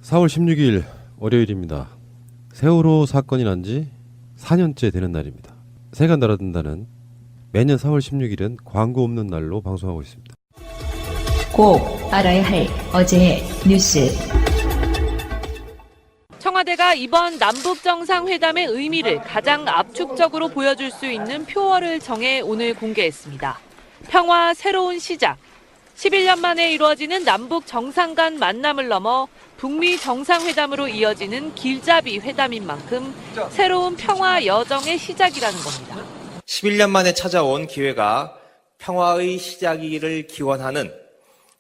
4월 16일 월요일입니다. 세월호 사건이 난 지 4년째 되는 날입니다. 새가 날아든다는 매년 4월 16일은 광고 없는 날로 방송하고 있습니다. 꼭 알아야 할 어제의 뉴스. 청와대가 이번 남북정상회담의 의미를 가장 압축적으로 보여줄 수 있는 표어를 정해 오늘 공개했습니다. 평화 새로운 시작. 11년 만에 이루어지는 남북 정상 간 만남을 넘어 북미 정상회담으로 이어지는 길잡이 회담인 만큼 새로운 평화 여정의 시작이라는 겁니다. 11년 만에 찾아온 기회가 평화의 시작이기를 기원하는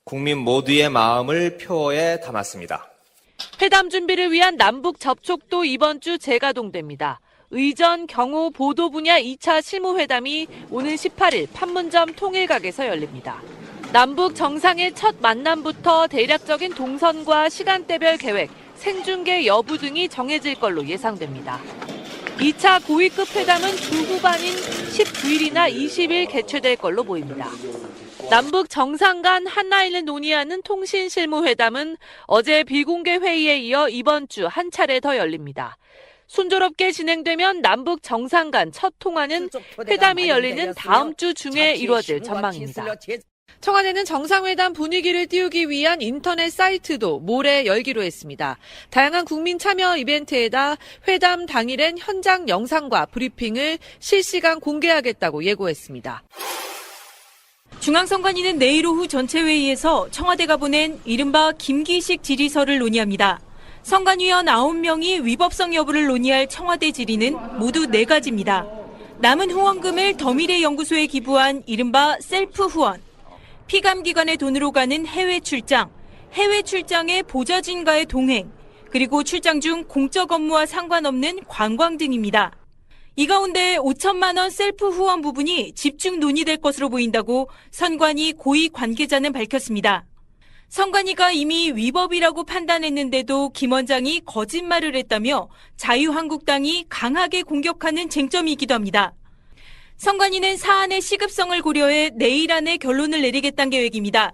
국민 모두의 마음을 표어에 담았습니다. 회담 준비를 위한 남북 접촉도 이번 주 재가동됩니다. 의전, 경호, 보도 분야 2차 실무회담이 오는 18일 판문점 통일각에서 열립니다. 남북 정상의 첫 만남부터 대략적인 동선과 시간대별 계획, 생중계 여부 등이 정해질 걸로 예상됩니다. 2차 고위급 회담은 주 후반인 19일이나 20일 개최될 걸로 보입니다. 남북 정상 간 한라인을 논의하는 통신실무회담은 어제 비공개 회의에 이어 이번 주 한 차례 더 열립니다. 순조롭게 진행되면 남북 정상 간 첫 통화는 회담이 열리는 다음 주 중에 이루어질 전망입니다. 청와대는 정상회담 분위기를 띄우기 위한 인터넷 사이트도 모레 열기로 했습니다. 다양한 국민 참여 이벤트에다 회담 당일엔 현장 영상과 브리핑을 실시간 공개하겠다고 예고했습니다. 중앙선관위는 내일 오후 전체회의에서 청와대가 보낸 이른바 김기식 질의서를 논의합니다. 선관위원 9명이 위법성 여부를 논의할 청와대 질의는 모두 4가지입니다. 남은 후원금을 더미래 연구소에 기부한 이른바 셀프 후원, 피감기관의 돈으로 가는 해외 출장의 보좌진과의 동행, 그리고 출장 중 공적 업무와 상관없는 관광 등입니다. 이 가운데 5천만 원 셀프 후원 부분이 집중 논의될 것으로 보인다고 선관위 고위 관계자는 밝혔습니다. 선관위가 이미 위법이라고 판단했는데도 김 원장이 거짓말을 했다며 자유한국당이 강하게 공격하는 쟁점이기도 합니다. 선관위는 사안의 시급성을 고려해 내일 안에 결론을 내리겠다는 계획입니다.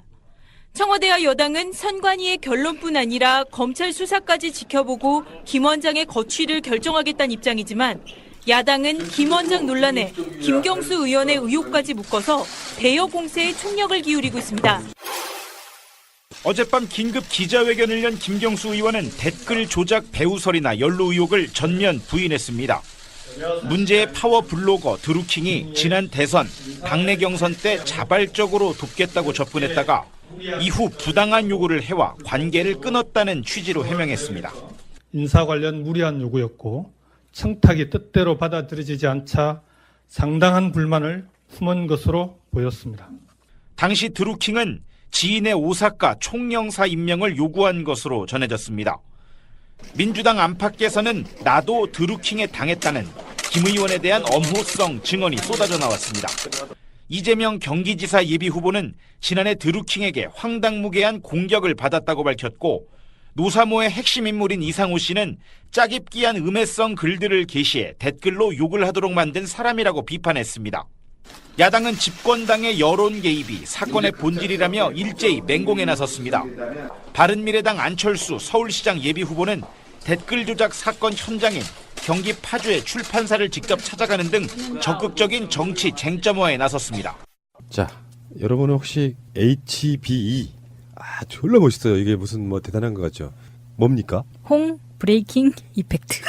청와대와 여당은 선관위의 결론뿐 아니라 검찰 수사까지 지켜보고 김 원장의 거취를 결정하겠다는 입장이지만 야당은 김 원장 논란에 김경수 의원의 의혹까지 묶어서 대여 공세에 총력을 기울이고 있습니다. 어젯밤 긴급 기자회견을 연 김경수 의원은 댓글 조작 배우설이나 연루 의혹을 전면 부인했습니다. 문제의 파워 블로거 드루킹이 지난 대선, 당내 경선 때 자발적으로 돕겠다고 접근했다가 이후 부당한 요구를 해와 관계를 끊었다는 취지로 해명했습니다. 인사 관련 무리한 요구였고 청탁이 뜻대로 받아들여지지 않자 상당한 불만을 품은 것으로 보였습니다. 당시 드루킹은 지인의 오사카 총영사 임명을 요구한 것으로 전해졌습니다. 민주당 안팎에서는 나도 드루킹에 당했다는 김 의원에 대한 엄호성 증언이 쏟아져 나왔습니다. 이재명 경기지사 예비후보는 지난해 드루킹에게 황당무계한 공격을 받았다고 밝혔고 노사모의 핵심 인물인 이상호 씨는 짜깁기한 음해성 글들을 게시해 댓글로 욕을 하도록 만든 사람이라고 비판했습니다. 야당은 집권당의 여론 개입이 사건의 본질이라며 일제히 맹공에 나섰습니다. 바른미래당 안철수 서울시장 예비후보는 댓글 조작 사건 현장인 경기 파주의 출판사를 직접 찾아가는 등 적극적인 정치 쟁점화에 나섰습니다. 자, 여러분은 혹시 HBE? 졸라 멋있어요. 이게 무슨 뭐 대단한 것 같죠? 뭡니까? 홍 브레이킹 이펙트.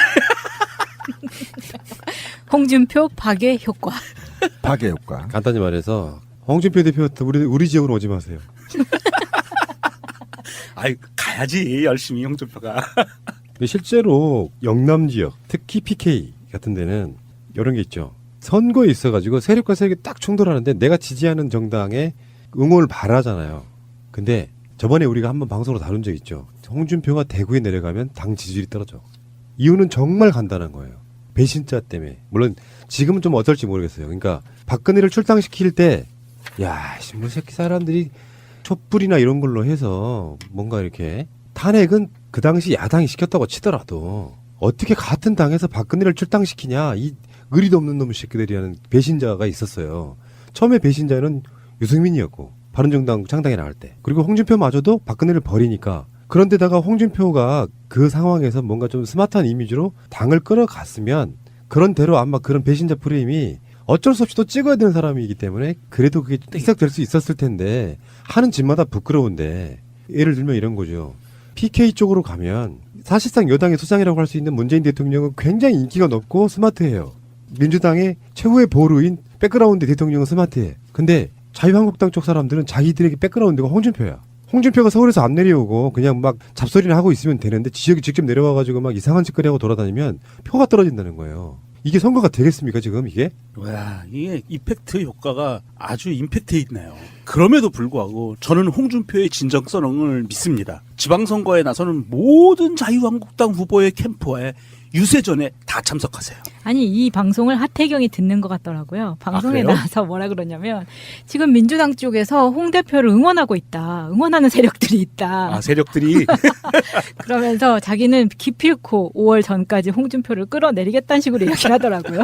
홍준표 박외 효과. 박의 효과. 간단히 말해서 홍준표 대표 우리 지역으로 오지 마세요. 아이 가야지 열심히 홍준표가. 실제로 영남 지역, 특히 PK 같은 데는 이런 게 있죠. 선거에 있어가지고 세력과 세력이 딱 충돌하는데 내가 지지하는 정당에 응원을 바라잖아요. 근데 저번에 우리가 한번 방송으로 다룬 적 있죠. 홍준표가 대구에 내려가면 당 지지율이 떨어져. 이유는 정말 간단한 거예요. 배신자 때문에. 물론 지금은 좀 어떨지 모르겠어요. 그러니까 박근혜를 출당시킬 때 야, 뭐 새끼 사람들이 촛불이나 이런 걸로 해서 뭔가 이렇게 탄핵은 그 당시 야당이 시켰다고 치더라도 어떻게 같은 당에서 박근혜를 출당시키냐, 이 의리도 없는 놈의 새끼들이라는 배신자가 있었어요. 처음에 배신자는 유승민이었고 바른정당 창당에 나갈 때. 그리고 홍준표마저도 박근혜를 버리니까 그런데다가 홍준표가 그 상황에서 뭔가 좀 스마트한 이미지로 당을 끌어갔으면 그런 대로 아마 그런 배신자 프레임이 어쩔 수 없이 또 찍어야 되는 사람이기 때문에 그래도 그게 희석될 수 있었을 텐데 하는 짓마다 부끄러운데 예를 들면 이런 거죠. PK 쪽으로 가면 사실상 여당의 수장이라고 할 수 있는 문재인 대통령은 굉장히 인기가 높고 스마트해요. 민주당의 최후의 보루인 백그라운드 대통령은 스마트해. 근데 자유한국당 쪽 사람들은 자기들에게 백그라운드가 홍준표야. 홍준표가 서울에서 안 내려오고 그냥 막 잡소리나 하고 있으면 되는데 지역에 직접 내려와가지고 막 이상한 짓거리 하고 돌아다니면 표가 떨어진다는 거예요. 이게 선거가 되겠습니까 지금 이게? 와, 이게 이펙트 효과가 아주 임팩트 있네요. 그럼에도 불구하고 저는 홍준표의 진정성을 믿습니다. 지방선거에 나서는 모든 자유한국당 후보의 캠프에 유세전에 다 참석하세요. 아니 이 방송을 하태경이 듣는 것 같더라고요. 방송에 그래요? 나와서 뭐라 그러냐면 지금 민주당 쪽에서 홍 대표를 응원하고 있다. 응원하는 세력들이 있다. 아, 세력들이 그러면서 자기는 기필코 5월 전까지 홍준표를 끌어내리겠다는 식으로 이야기를 하더라고요.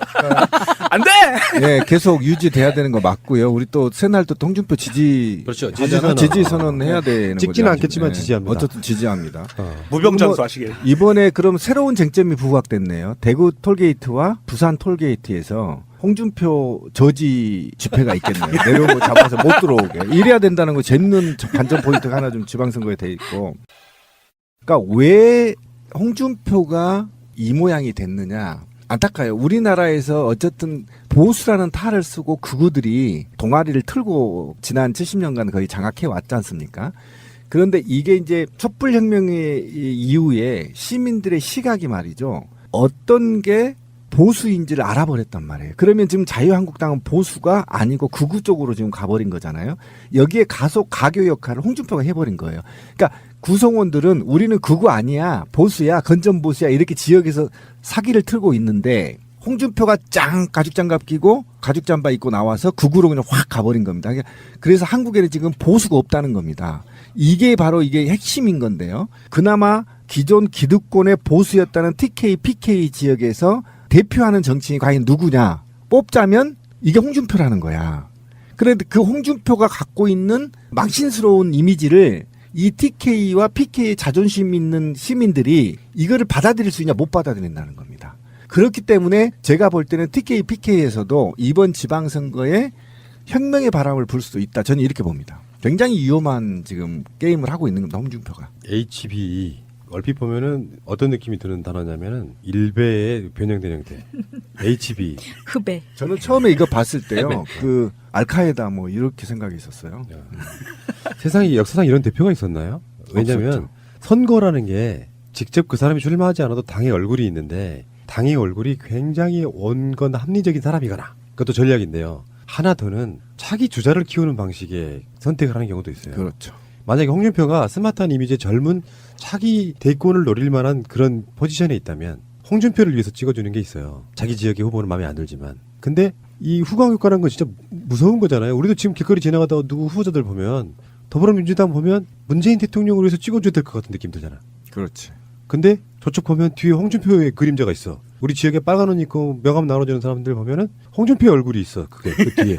안 돼! 네, 계속 유지돼야 되는 거 맞고요. 우리 또 새날 또 홍준표 지지 그렇죠. 지지 선언 해야 되는 거죠. 찍지는 않겠지만 네. 지지합니다. 어쨌든 지지합니다. 무병장수하시길. 이번에 그럼 새로운 쟁점이 부각됐네요. 대구 톨게이트와 부산 톨게이트에서 홍준표 저지 집회가 있겠네요. 내려온 거 잡아서 못 들어오게. 이래야 된다는 거 재밌는 관전 포인트가 하나 좀 지방선거에 돼 있고. 그러니까 왜 홍준표가 이 모양이 됐느냐. 안타까워요. 우리나라에서 어쨌든 보수라는 탈을 쓰고 극우들이 동아리를 틀고 지난 70년간 거의 장악해 왔지 않습니까? 그런데 이게 이제 촛불혁명의 이후에 시민들의 시각이 말이죠. 어떤 게 보수인지를 알아버렸단 말이에요. 그러면 지금 자유한국당은 보수가 아니고 극우 쪽으로 지금 가버린 거잖아요. 여기에 가교 역할을 홍준표가 해버린 거예요. 그러니까 구성원들은 우리는 극우 아니야, 보수야, 건전보수야 이렇게 지역에서 사기를 틀고 있는데 홍준표가 가죽장갑 끼고 가죽잠바 입고 나와서 극우로 그냥 확 가버린 겁니다. 그래서 한국에는 지금 보수가 없다는 겁니다. 이게 바로 이게 핵심인 건데요. 그나마 기존 기득권의 보수였다는 TK, PK 지역에서 대표하는 정치인이 과연 누구냐 뽑자면 이게 홍준표라는 거야. 그런데 그 홍준표가 갖고 있는 망신스러운 이미지를 이 TK와 PK의 자존심 있는 시민들이 이거를 받아들일 수 있냐 못 받아들인다는 겁니다. 그렇기 때문에 제가 볼 때는 TK, PK에서도 이번 지방선거에 혁명의 바람을 불 수도 있다. 저는 이렇게 봅니다. 굉장히 위험한 지금 게임을 하고 있는 겁니다. 홍준표가. HB 얼핏 보면은 어떤 느낌이 드는 단어냐면은 일베의 변형된 형태. HB. 흡배. 저는 처음에 이거 봤을 때요. 그 알카에다 뭐 이렇게 생각이 있었어요. 세상에 역사상 이런 대표가 있었나요? 왜냐하면 없었죠. 선거라는 게 직접 그 사람이 출마하지 않아도 당의 얼굴이 있는데 당의 얼굴이 굉장히 온건 합리적인 사람이거나 그것도 전략인데요. 하나 더는 차기 주자를 키우는 방식의 선택을 하는 경우도 있어요. 그렇죠. 만약에 홍준표가 스마트한 이미지의 젊은 차기 대권을 노릴 만한 그런 포지션에 있다면 홍준표를 위해서 찍어주는 게 있어요. 자기 지역의 후보는 마음에 안 들지만. 근데 이 후광 효과라는 건 진짜 무서운 거잖아요. 우리도 지금 길거리 지나가다가 누구 후보자들 보면 더불어민주당 보면 문재인 대통령을 위해서 찍어줘야 될 것 같은 느낌 들잖아. 그렇지. 근데 저쪽 보면 뒤에 홍준표의 그림자가 있어. 우리 지역에 빨간 옷 입고 명함 나눠주는 사람들 보면은 홍준표의 얼굴이 있어. 그게 그 뒤에.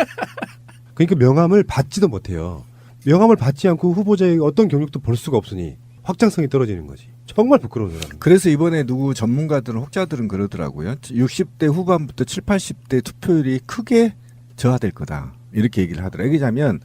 그러니까 명함을 받지도 못해요. 명함을 받지 않고 후보자의 어떤 경력도 볼 수가 없으니 확장성이 떨어지는 거지. 정말 부끄러운 사람. 그래서 이번에 누구 전문가들은 혹자들은 그러더라고요. 60대 후반부터 70, 80대 투표율이 크게 저하될 거다. 이렇게 얘기를 하더라고요. 얘기하자면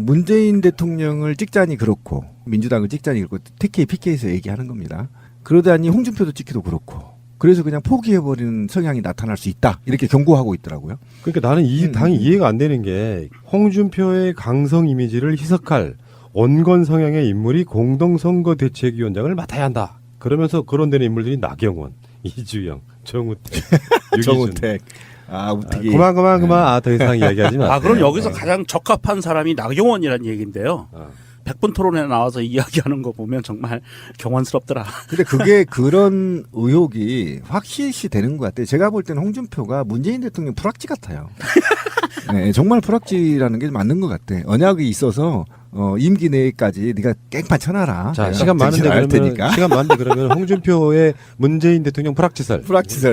문재인 대통령을 찍자니 그렇고 민주당을 찍자니 그렇고 TK, PK에서 얘기하는 겁니다. 그러다니 홍준표도 찍기도 그렇고 그래서 그냥 포기해버리는 성향이 나타날 수 있다. 이렇게 경고하고 있더라고요. 그러니까 나는 이 당이 이해가 안 되는 게 홍준표의 강성 이미지를 희석할 온건 성향의 인물이 공동선거대책위원장을 맡아야 한다. 그러면서 거론되는 인물들이 나경원, 이주영, 정우택, 유기준. 정우택. 아, 우택이. 그만. 아, 더 이상 이야기하지 마세요. 아, 그럼 여기서 가장 적합한 사람이 나경원이라는 얘기인데요. 100분 토론에 나와서 이야기하는 거 보면 정말 경원스럽더라. 근데 그게 그런 의혹이 확실시 되는 것 같아요. 제가 볼 때는 홍준표가 문재인 대통령 불확지 같아요. 네, 정말 불확지라는 게 맞는 것 같아. 언약이 있어서 임기 내까지 네가 깽판 쳐놔라. 자, 시간 많은데 그러면 홍준표의 문재인 대통령 불확지설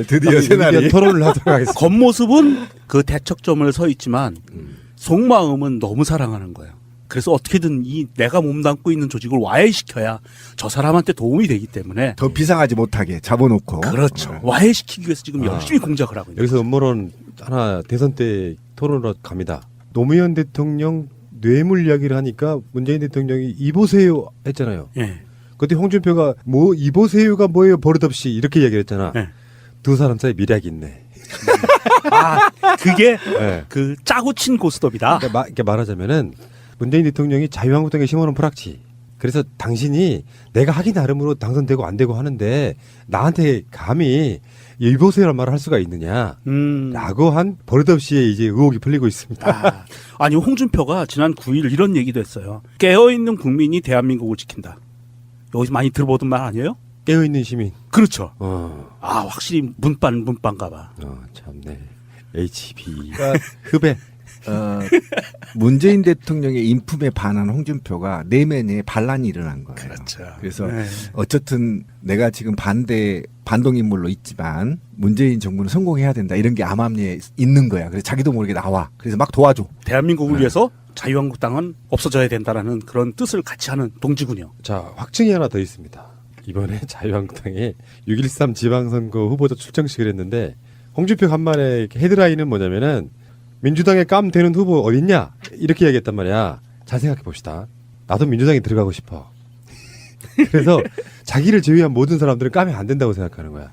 드디어 새날이 토론을 하도록 하겠습니다. 겉모습은 그 대척점을 서 있지만 속마음은 너무 사랑하는 거예요. 그래서 어떻게든 이 내가 몸담고 있는 조직을 와해시켜야 저 사람한테 도움이 되기 때문에 더 비상하지 못하게 잡아놓고. 그렇죠. 와해시키기 위해서 지금 열심히 공작을 하고 있는 여기서 음모론 하나 대선 때 토론으로 갑니다. 노무현 대통령 뇌물 이야기를 하니까 문재인 대통령이 이보세요 했잖아요. 예. 그때 홍준표가 뭐 이보세요가 뭐예요 버릇없이 이렇게 이야기를 했잖아. 예. 두 사람 사이 미략이 있네. 아, 그게 네. 그 짜고 친 고스톱이다. 그러니까 말하자면은 문재인 대통령이 자유한국당에 심어놓은 프락치. 그래서 당신이 내가 하기 나름으로 당선되고 안 되고 하는데 나한테 감히 이보세요란 말을 할 수가 있느냐. 라고 한 버릇없이 이제 의혹이 풀리고 있습니다. 아니 홍준표가 지난 9일 이런 얘기도 했어요. 깨어있는 국민이 대한민국을 지킨다. 여기서 많이 들어보던 말 아니에요? 깨어있는 시민. 그렇죠. 아 확실히 문반가 봐. 참네. HB. 흡에. 문재인 대통령의 인품에 반한 홍준표가 내면에 반란이 일어난 거예요. 그렇죠. 그래서 네. 어쨌든 내가 지금 반동인물로 있지만 문재인 정부는 성공해야 된다. 이런 게 암암리에 있는 거야. 그래서 자기도 모르게 나와. 그래서 막 도와줘. 대한민국을 위해서 자유한국당은 없어져야 된다라는 그런 뜻을 같이 하는 동지군요. 자, 확증이 하나 더 있습니다. 이번에 자유한국당에 6.13 지방선거 후보자 출정식을 했는데 홍준표 간만에 헤드라인은 뭐냐면은 민주당에 깜 되는 후보 어딨냐? 이렇게 얘기했단 말이야. 잘 생각해 봅시다. 나도 민주당에 들어가고 싶어. 그래서 자기를 제외한 모든 사람들은 까면 안 된다고 생각하는 거야.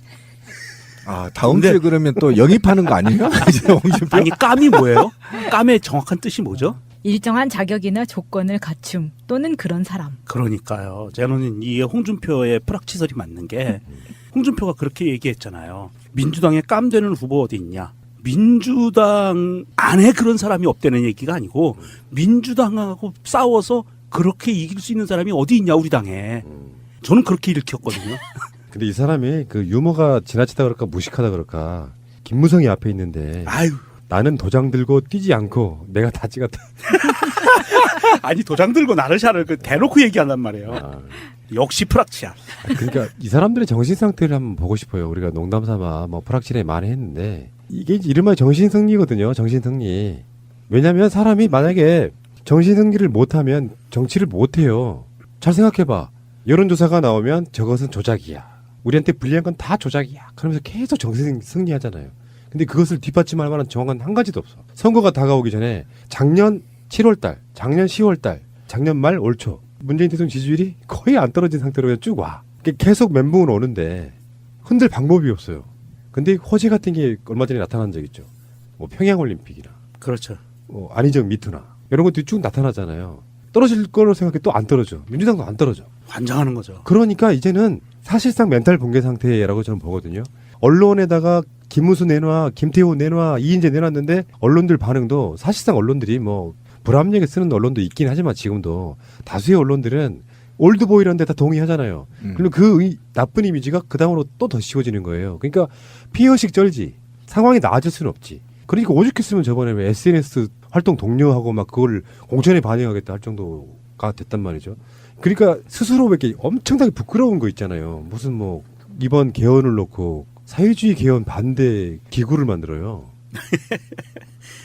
아, 다음 주에 그러면 또 영입하는 거 아니에요? 홍준표? 아니 깜이 뭐예요? 깜의 정확한 뜻이 뭐죠? 일정한 자격이나 조건을 갖춤 또는 그런 사람. 그러니까요. 저는 이 홍준표의 프락치설이 맞는 게 홍준표가 그렇게 얘기했잖아요. 민주당에 깜되는 후보 어디 있냐? 민주당 안에 그런 사람이 없다는 얘기가 아니고 민주당하고 싸워서 그렇게 이길 수 있는 사람이 어디 있냐 우리 당에. 저는 그렇게 읽혔거든요. 근데 이 사람이 그 유머가 지나치다 그럴까 무식하다 그럴까 김무성이 앞에 있는데 아유. 나는 도장 들고 뛰지 않고 내가 다 찍었다. 아니 도장 들고 나르샤를 대놓고 얘기한단 말이에요. 역시 프락치야. 그러니까 이 사람들의 정신 상태를 한번 보고 싶어요. 우리가 농담삼아 뭐 프락치에 많이 했는데 이게 이른바 정신승리거든요. 정신승리. 왜냐하면 사람이 만약에 정신승리를 못하면 정치를 못해요. 잘 생각해봐. 여론조사가 나오면 저것은 조작이야. 우리한테 불리한 건 다 조작이야. 그러면서 계속 정신승리 하잖아요. 근데 그것을 뒷받침할 만한 정황은 한 가지도 없어. 선거가 다가오기 전에 작년 7월달, 작년 10월달, 작년 말 올 초 문재인 대통령 지지율이 거의 안 떨어진 상태로 그냥 쭉 와. 계속 멘붕은 오는데 흔들 방법이 없어요. 근데 호재 같은 게 얼마 전에 나타난 적 있죠. 뭐 평양올림픽이나, 그렇죠. 뭐 안희정 미투나 이런 것들이 쭉 나타나잖아요. 떨어질 거로 생각해 또 안 떨어져. 민주당도 안 떨어져. 환장하는 거죠. 그러니까 이제는 사실상 멘탈 붕괴 상태라고 저는 보거든요. 언론에다가 김무수 내놔, 김태호 내놔, 이인재 내놨는데 언론들 반응도 사실상 언론들이 뭐 불합리하게 쓰는 언론도 있긴 하지만 지금도 다수의 언론들은 올드보이라는 데 다 동의하잖아요. 그리고 그 나쁜 이미지가 그 다음으로 또 더 씌워지는 거예요. 그러니까 피해의식 쩔지. 상황이 나아질 수는 없지. 그러니까 오죽했으면 저번에 왜 SNS 활동 독려하고 막 그걸 공천에 반영하겠다 할 정도가 됐단 말이죠. 그러니까 스스로 이렇게 엄청나게 부끄러운 거 있잖아요. 무슨 뭐 이번 개헌을 놓고 사회주의 개헌 반대 기구를 만들어요.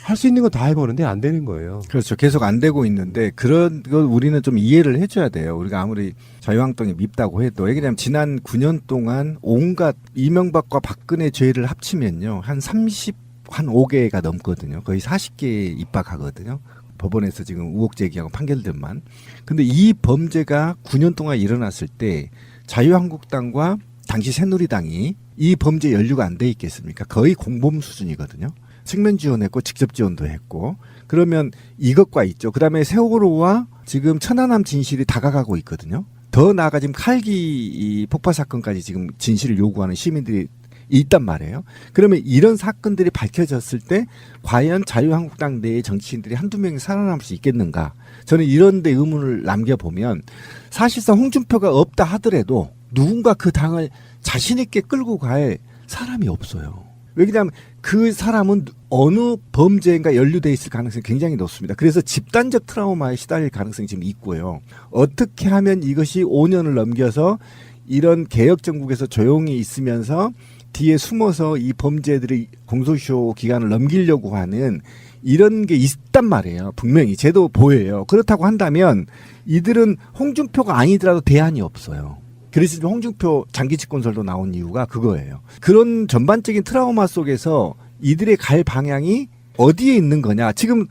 할 수 있는 거 다 해보는데 안 되는 거예요. 그렇죠. 계속 안 되고 있는데 그런 걸 우리는 좀 이해를 해줘야 돼요. 우리가 아무리 자유한국당이 밉다고 해도 왜냐하면 지난 9년 동안 온갖 이명박과 박근혜 죄를 합치면요 한 5개가 넘거든요. 거의 40개에 입박하거든요. 법원에서 지금 의혹 제기하고 판결들만. 근데 이 범죄가 9년 동안 일어났을 때 자유한국당과 당시 새누리당이 이 범죄 연루가 안 돼 있겠습니까? 거의 공범 수준이거든요. 측면 지원했고 직접 지원도 했고 그러면 이것과 있죠. 그다음에 세월호와 지금 천안함 진실이 다가가고 있거든요. 더 나아가 지금 칼기 폭파 사건까지 지금 진실을 요구하는 시민들이 있단 말이에요. 그러면 이런 사건들이 밝혀졌을 때 과연 자유한국당 내의 정치인들이 한두 명이 살아남을 수 있겠는가? 저는 이런 데 의문을 남겨보면 사실상 홍준표가 없다 하더라도 누군가 그 당을 자신 있게 끌고 갈 사람이 없어요. 왜냐하면 그 사람은 어느 범죄인가 연루돼 있을 가능성이 굉장히 높습니다. 그래서 집단적 트라우마에 시달릴 가능성이 지금 있고요. 어떻게 하면 이것이 5년을 넘겨서 이런 개혁 정국에서 조용히 있으면서 뒤에 숨어서 이 범죄들의 공소시효 기간을 넘기려고 하는 이런 게 있단 말이에요. 분명히 제도 보여요. 그렇다고 한다면 이들은 홍준표가 아니더라도 대안이 없어요. 그래서 지금 홍준표 장기 집권설도 나온 이유가 그거예요. 그런 전반적인 트라우마 속에서 이들의 갈 방향이 어디에 있는 거냐. 지금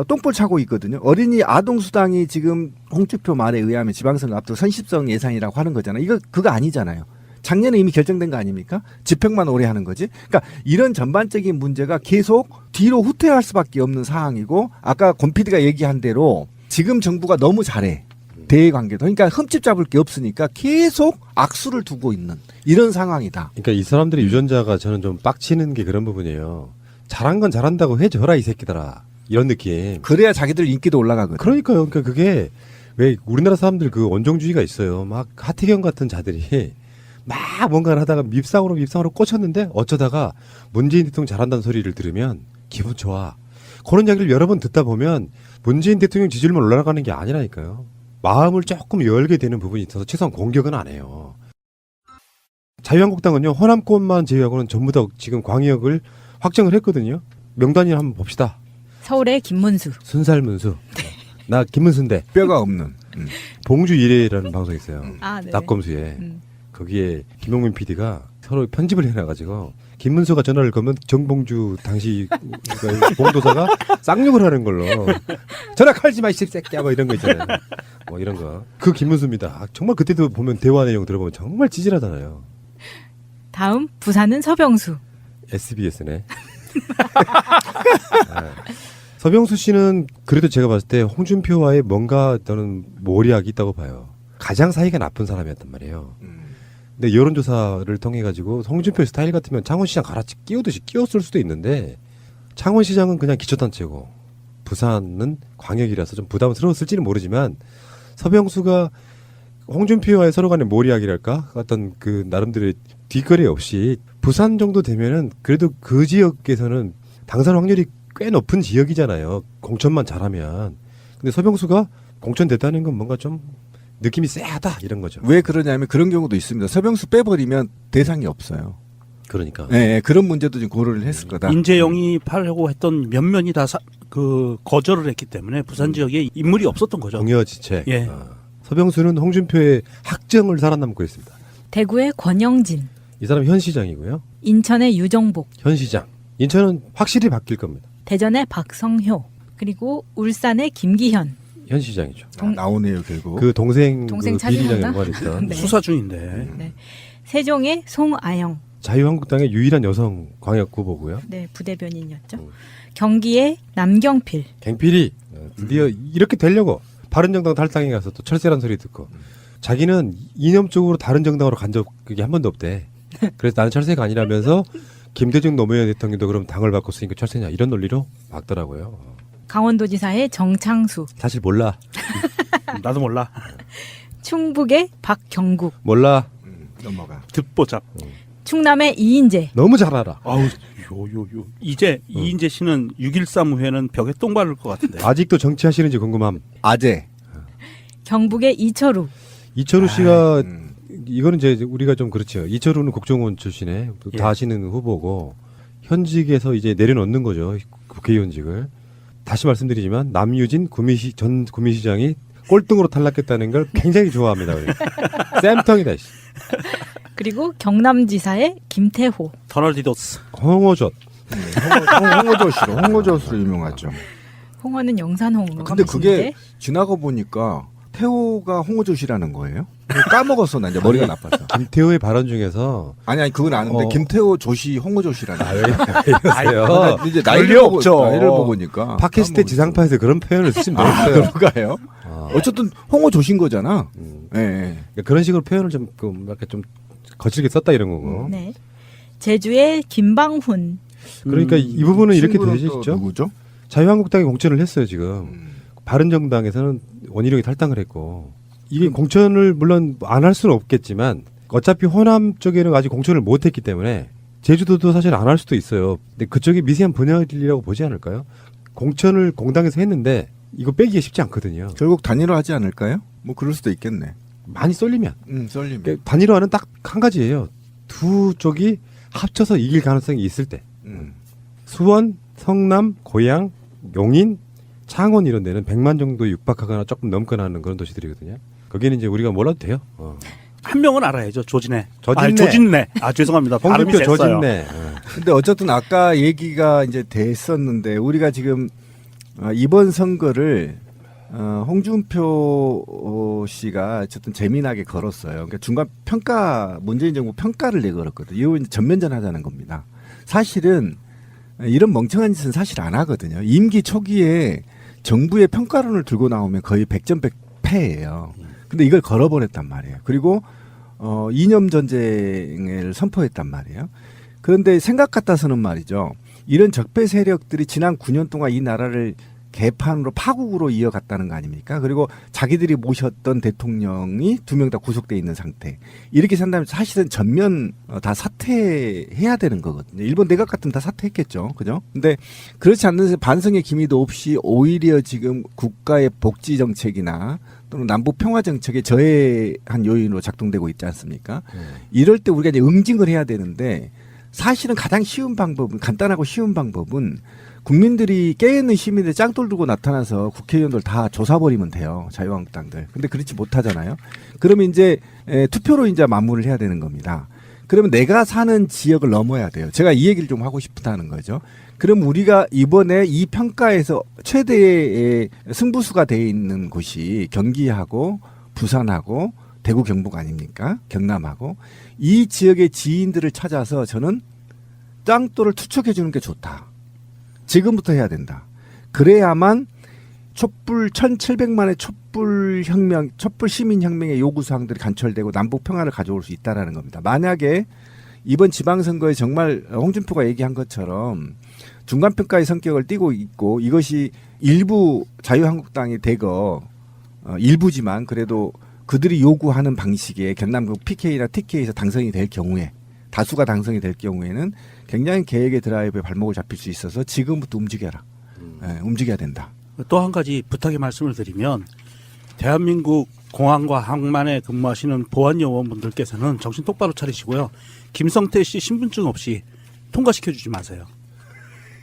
똥볼 차고 있거든요. 어린이 아동수당이 지금 홍준표 말에 의하면 지방선거 앞두고 선십성 예산이라고 하는 거잖아요. 그거 아니잖아요. 작년에 이미 결정된 거 아닙니까? 집행만 오래 하는 거지. 그러니까 이런 전반적인 문제가 계속 뒤로 후퇴할 수밖에 없는 상황이고 아까 권 PD가 얘기한 대로 지금 정부가 너무 잘해. 대외관계도. 그러니까 흠집 잡을 게 없으니까 계속 악수를 두고 있는 이런 상황이다. 그러니까 이 사람들의 유전자가 저는 좀 빡치는 게 그런 부분이에요. 잘한 건 잘한다고 해줘라 이 새끼들아. 이런 느낌. 그래야 자기들 인기도 올라가거든. 그러니까요. 그러니까 그게 왜 우리나라 사람들 그 원종주의가 있어요. 막 하태경 같은 자들이 막 뭔가를 하다가 밉상으로 꽂혔는데 어쩌다가 문재인 대통령 잘한다는 소리를 들으면 기분 좋아. 그런 이야기를 여러 번 듣다 보면 문재인 대통령 지지율만 올라가는 게 아니라니까요. 마음을 조금 열게 되는 부분이 있어서 최소한 공격은 안 해요. 자유한국당은요. 호남권만 제외하고는 전부 다 지금 광역을 확정을 했거든요. 명단을 한번 봅시다. 서울의 김문수. 순살문수. 나 김문수인데. 뼈가 없는. 봉주 1회라는 방송이 있어요. 아, 네. 낙검수에. 거기에 김용민 PD가 서로 편집을 해놔가지고 김문수가 전화를 걸면 정봉주 당시 봉도사가 쌍욕을 하는 걸로 전화 걸지 마 이 새끼야 뭐 이런 거 있잖아요. 뭐 이런 거. 그 김문수입니다. 아, 정말 그때도 보면 대화 내용 들어보면 정말 찌질하잖아요. 다음 부산은 서병수. SBS네. 서병수 씨는 그래도 제가 봤을 때 홍준표와의 뭔가 저는 모략이 있다고 봐요. 가장 사이가 나쁜 사람이었단 말이에요. 근데 여론조사를 통해 가지고 홍준표 스타일 같으면 창원시장 갈아치 끼우듯이 끼웠을 수도 있는데 창원시장은 그냥 기초단체고 부산은 광역이라서 좀 부담스러웠을지는 모르지만 서병수가 홍준표와의 서로 간의 모략이랄까 어떤 그 나름대로의 뒷거래 없이 부산 정도 되면은 그래도 그 지역에서는 당선 확률이 꽤 높은 지역이잖아요. 공천만 잘하면. 근데 서병수가 공천됐다는 건 뭔가 좀 느낌이 쎄하다 이런 거죠. 왜 그러냐면 그런 경우도 있습니다. 서병수 빼버리면 대상이 없어요. 그러니까. 네, 그런 문제도 좀 고려를 했을 거다. 인재영이 팔려고 했던 몇 면이 다 거절을 했기 때문에 부산 지역에 인물이 없었던 거죠. 공여지책. 예. 서병수는 홍준표의 학정을 살아남고 있습니다. 대구의 권영진. 이 사람 현 시장이고요. 인천의 유정복. 현 시장. 인천은 확실히 바뀔 겁니다. 대전의 박성효. 그리고 울산의 김기현. 현 시장이죠. 나오네요 결국. 그 동생 그 동생 비리랑 차지한다? 연관했던 네. 수사 중인데. 네. 세종의 송아영. 자유한국당의 유일한 여성 광역 후보고요. 네, 부대변인이었죠. 경기의 남경필. 갱필이 드디어 이렇게 되려고 바른정당 탈당에 가서 또 철새란 소리 듣고 자기는 이념적으로 다른 정당으로 간 적이 한 번도 없대. 그래서 나는 철새가 아니라면서 김대중 노무현 대통령도 그럼 당을 바꿨으니까 철새냐 이런 논리로 막더라고요. 강원도지사의 정창수. 사실 몰라. 나도 몰라. 충북의 박경국. 몰라. 넘어가. 듣보잡. 충남의 이인재. 너무 잘 알아. 아우 요. 이제 이인재 씨는 6.13 후에는 벽에 똥 바를 것 같은데. 아직도 정치하시는지 궁금함. 아재. 경북의 이철우. 이철우 씨가 이거는 이제 우리가 좀 그렇죠. 이철우는 국정원 출신에 예. 다 아시는 후보고 현직에서 이제 내려놓는 거죠. 국회의원직을. 다시 말씀드리지만 남유진 전 구미시장이 꼴등으로 탈락했다는 걸 굉장히 좋아합니다. 쌤통이다. 그리고 경남지사의 김태호. 터널디도스. 홍어젓. 홍어젓으로 유명하죠. 홍어는 영산 홍어. 근데 그게 지나가 보니까 태호가 홍어젓이라는 거예요? 까먹었어 나 이제 머리가 나빠서. 김태호의 발언 중에서 아니 그건 아는데 김태호 조시 홍어젓이라는 거예요. 이러세요. 이제 논리 없죠. 나이를 먹으니까 팟캐스트 지상파에서 그런 표현을 쓰시면 되겠어요. 그런가요? 어쨌든 홍어젓인 거잖아. 네. 그런 식으로 표현을 좀 약간 좀 거칠게 썼다 이런 거고. 네. 제주의 김방훈. 그러니까 이 부분은 이렇게 친구는 되시죠. 또 누구죠? 자유한국당이 공천을 했어요 지금. 바른정당에서는 원희룡이 탈당을 했고 이게 공천을 물론 안 할 수는 없겠지만 어차피 호남 쪽에는 아직 공천을 못했기 때문에 제주도도 사실 안 할 수도 있어요. 근데 그쪽이 미세한 분열이라고 보지 않을까요? 공천을 공당에서 했는데 이거 빼기가 쉽지 않거든요. 결국 단일화하지 않을까요? 뭐 그럴 수도 있겠네. 많이 쏠리면. 쏠리면. 그러니까 단일화는 딱 한 가지예요. 두 쪽이 합쳐서 이길 가능성이 있을 때. 수원, 성남, 고양, 용인, 창원 이런 데는 100만 정도 육박하거나 조금 넘거나 하는 그런 도시들이거든요. 거기는 이제 우리가 몰라도 돼요. 한 명은 알아야죠. 조진래. 조진래. 조진래. 죄송합니다. 발음이 홍준표 셌어요. 조진래. 근데 어쨌든 아까 얘기가 이제 됐었는데 우리가 지금 이번 선거를 홍준표 씨가 어쨌든 재미나게 걸었어요. 그러니까 중간 평가, 문재인 정부 평가를 내걸었거든요. 이거 이제 전면전하자는 겁니다. 사실은 이런 멍청한 짓은 사실 안 하거든요. 임기 초기에 정부의 평가론을 들고 나오면 거의 100전 100패예요. 근데 이걸 걸어버렸단 말이에요. 그리고 이념 전쟁을 선포했단 말이에요. 그런데 생각 같아서는 말이죠. 이런 적폐 세력들이 지난 9년 동안 이 나라를 개판으로 파국으로 이어갔다는 거 아닙니까? 그리고 자기들이 모셨던 대통령이 2명 다 구속돼 있는 상태. 이렇게 산다면 사실은 전면 다 사퇴해야 되는 거거든요. 일본 내각 같으면 다 사퇴했겠죠. 그죠? 근데 그렇지 않는 반성의 기미도 없이 오히려 지금 국가의 복지 정책이나 또는 남북 평화 정책에 저해한 요인으로 작동되고 있지 않습니까? 이럴 때 우리가 이제 응징을 해야 되는데 사실은 가장 쉬운 방법은, 간단하고 쉬운 방법은 국민들이 깨있는 시민들 짱돌 들고 나타나서 국회의원들 다 조사버리면 돼요. 자유한국당들. 근데 그렇지 못하잖아요. 그러면 이제 투표로 이제 마무리를 해야 되는 겁니다. 그러면 내가 사는 지역을 넘어야 돼요. 제가 이 얘기를 좀 하고 싶다는 거죠. 그럼 우리가 이번에 이 평가에서 최대의 승부수가 되어 있는 곳이 경기하고 부산하고 대구 경북 아닙니까? 경남하고 이 지역의 지인들을 찾아서 저는 짱돌을 투척해 주는 게 좋다. 지금부터 해야 된다. 그래야만 촛불 1700만의 촛불 혁명, 촛불 시민 혁명의 요구 사항들이 간철되고 남북 평화를 가져올 수 있다라는 겁니다. 만약에 이번 지방선거에 정말 홍준표가 얘기한 것처럼 중간평가의 성격을 띠고 있고 이것이 일부 자유한국당이 대거 일부지만 그래도 그들이 요구하는 방식의 경남국 PK나 TK에서 당선이 될 경우에 다수가 당선이 될 경우에는 굉장히 계획의 드라이브에 발목을 잡힐 수 있어서 지금부터 움직여라. 움직여야 된다. 또 한 가지 부탁의 말씀을 드리면 대한민국 공항과 항만에 근무하시는 보안 요원분들께서는 정신 똑바로 차리시고요. 김성태 씨 신분증 없이 통과시켜 주지 마세요.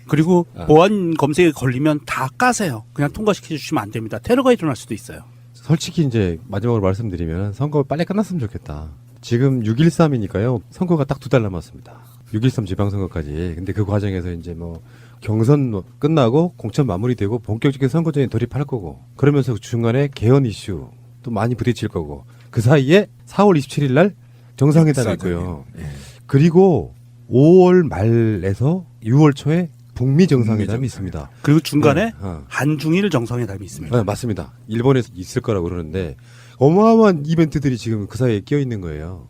그리고 보안 검색에 걸리면 다 까세요. 그냥 통과시켜 주시면 안 됩니다. 테러가 일어날 수도 있어요. 솔직히 이제 마지막으로 말씀드리면 선거 빨리 끝났으면 좋겠다. 지금 6.13이니까요. 선거가 딱 2달 남았습니다. 6.13 지방선거까지. 근데 그 과정에서 이제 뭐 경선 끝나고 공천 마무리되고 본격적인 선거전에 돌입할 거고 그러면서 중간에 개헌 이슈 또 많이 부딪힐 거고 그 사이에 4월 27일 날 정상회담이 있고요. 예. 그리고 5월 말에서 6월 초에 북미 정상회담이 있습니다. 그리고 중간에 한중일 정상회담이 있습니다. 네, 맞습니다. 일본에서 있을 거라고 그러는데 어마어마한 이벤트들이 지금 그 사이에 끼어 있는 거예요.